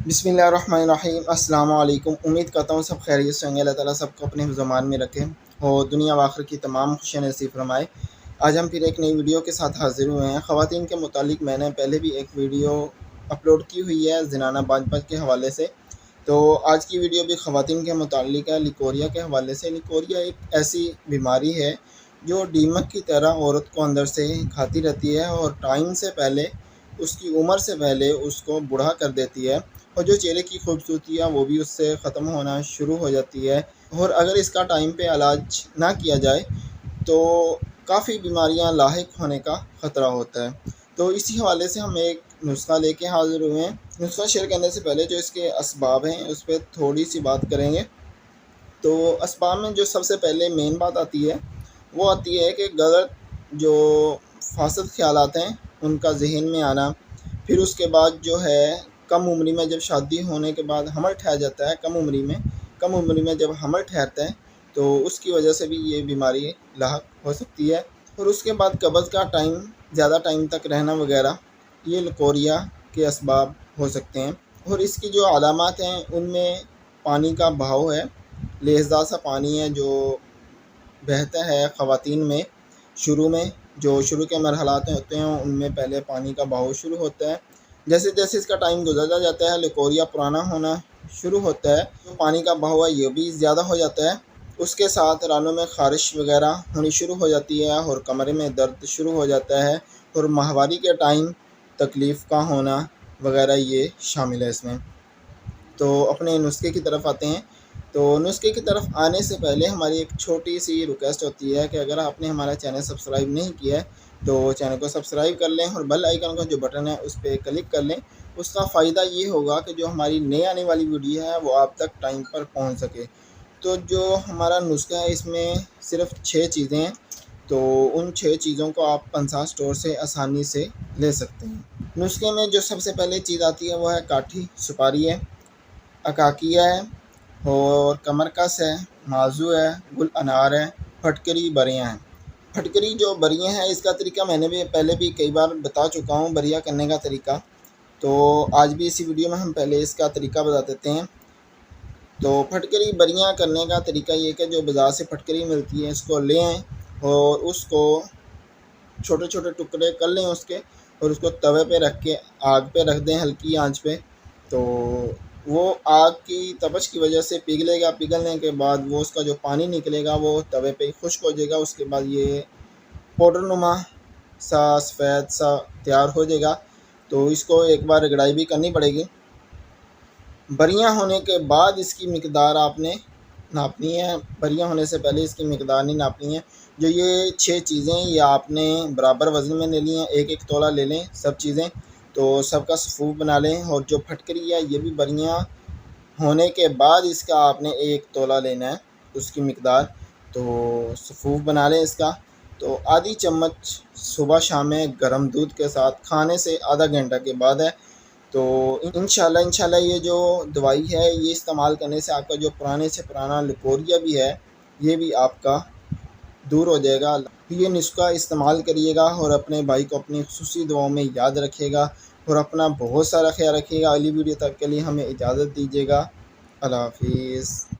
बिस्मिल्लाहिर्रहमानिर्रहीम। अस्सलाम वालेकुम। उम्मीद करता हूँ सब खैरियत से होंगे। अल्लाह ताला सबको अपने ज़ुबान में रखे और दुनिया व आखिरत की तमाम खुशियाँ नसीब फरमाए। आज हम फिर एक नई वीडियो के साथ हाज़िर हुए हैं। ख़वातीन के मुतालिक मैंने पहले भी एक वीडियो अपलोड की हुई है ज़नाना बाजपच के हवाले से। तो आज की वीडियो भी ख़वातीन के मुतालिक है, लिकोरिया के हवाले से। लिकोरिया एक ऐसी बीमारी है जो दीमक की तरह औरत को अंदर से खाती रहती है और टाइम से पहले, उसकी उम्र से पहले उसको बूढ़ा कर देती है और जो चेहरे की खूबसूरती है वो भी उससे ख़त्म होना शुरू हो जाती है। और अगर इसका टाइम पे इलाज ना किया जाए तो काफ़ी बीमारियां लाहिक होने का ख़तरा होता है। तो इसी हवाले से हम एक नुस्खा लेके हाज़िर हुए हैं। नुस्खा शेयर करने से पहले जो इसके असबाब हैं उस पर थोड़ी सी बात करेंगे। तो असबाब में जो सबसे पहले मेन बात आती है वो आती है कि गलत जो फासद ख़यालात हैं उनका जहन में आना। फिर उसके बाद जो है कम उम्री में जब शादी होने के बाद हमल ठहर जाता है, कम उम्री में जब हमल ठहरता है तो उसकी वजह से भी ये बीमारी लाहक हो सकती है। और उसके बाद कब्ज़ का टाइम, ज़्यादा टाइम तक रहना वगैरह, ये लिकोरिया के असबाब हो सकते हैं। और इसकी जो अलामात हैं उनमें पानी का बहाव है, लेज़दार सा पानी है जो बहता है ख़वातीन में। शुरू में जो शुरू के मरहलात होते हैं उनमें पहले पानी का बहाव शुरू होता है। जैसे जैसे इसका टाइम गुजरता जाता है लिकोरिया पुराना होना शुरू होता है, जो पानी का बहाव है ये भी ज़्यादा हो जाता है। उसके साथ रानों में ख़ारिश वगैरह होनी शुरू हो जाती है और कमरे में दर्द शुरू हो जाता है और माहवारी के टाइम तकलीफ़ का होना वगैरह ये शामिल है इसमें। तो अपने नुस्खे की तरफ आते हैं। तो नुस्खे की तरफ आने से पहले हमारी एक छोटी सी रिक्वेस्ट होती है कि अगर आपने हमारा चैनल सब्सक्राइब नहीं किया है तो चैनल को सब्सक्राइब कर लें और बेल आइकन का जो बटन है उस पर क्लिक कर लें। उसका फ़ायदा ये होगा कि जो हमारी नई आने वाली वीडियो है वो आप तक टाइम पर पहुंच सके। तो जो हमारा नुस्खा है इसमें सिर्फ 6 चीज़ें हैं। तो उन 6 चीज़ों को आप पंसार स्टोर से आसानी से ले सकते हैं। नुस्खे में जो सबसे पहले चीज़ आती है वो है काठी सुपारी है, अकाकिया है और कमरकस है, माजू है, गुल अनार है, फटकरी बरियाँ हैं। फटकरी जो बरियाँ हैं इसका तरीका मैंने भी पहले भी कई बार बता चुका हूँ, बरिया करने का तरीका। तो आज भी इसी वीडियो में हम पहले इसका तरीका बता देते हैं। तो फटकरी बरियाँ करने का तरीका ये कि जो बाज़ार से फटकरी मिलती है इसको ले आएँ और उसको छोटे छोटे टुकड़े कर लें उसके, और उसको तवे पे रख के आग पे रख दें हल्की आंच पे। तो वो आग की तपश की वजह से पिघलेगा, पिघलने के बाद वो उसका जो पानी निकलेगा वो तवे पे खुश्क हो जाएगा। उसके बाद ये पाउडर नुमा सा सफ़ेद सा तैयार हो जाएगा। तो इसको एक बार रगड़ाई भी करनी पड़ेगी। बरियाँ होने के बाद इसकी मिकदार आपने नापनी है, बरियाँ होने से पहले इसकी मिकदार नहीं नापनी है। जो ये 6 चीज़ें ये आपने बराबर वज़न में ले ली हैं, एक एक तोला ले लें सब चीज़ें। तो सबका सफ़ूफ बना लें। और जो फटकरी है ये भी बरियाँ होने के बाद इसका आपने 1 तोला लेना है उसकी मिकदार। तो सफ़ूफ बना लें इसका। तो आधी चम्मच सुबह शाम में गर्म दूध के साथ खाने से आधा घंटा के बाद है। तो इंशाल्लाह ये जो दवाई है ये इस्तेमाल करने से आपका जो पुराने से पुराना लिकोरिया भी है ये भी आपका दूर हो जाएगा। ये नुस्खा इस्तेमाल करिएगा और अपने भाई को अपनी खुसूसी दुआओं में याद रखिएगा और अपना बहुत सारा ख्याल रखिएगा। अगली वीडियो तक के लिए हमें इजाज़त दीजिएगा। अल्लाह हाफिज़।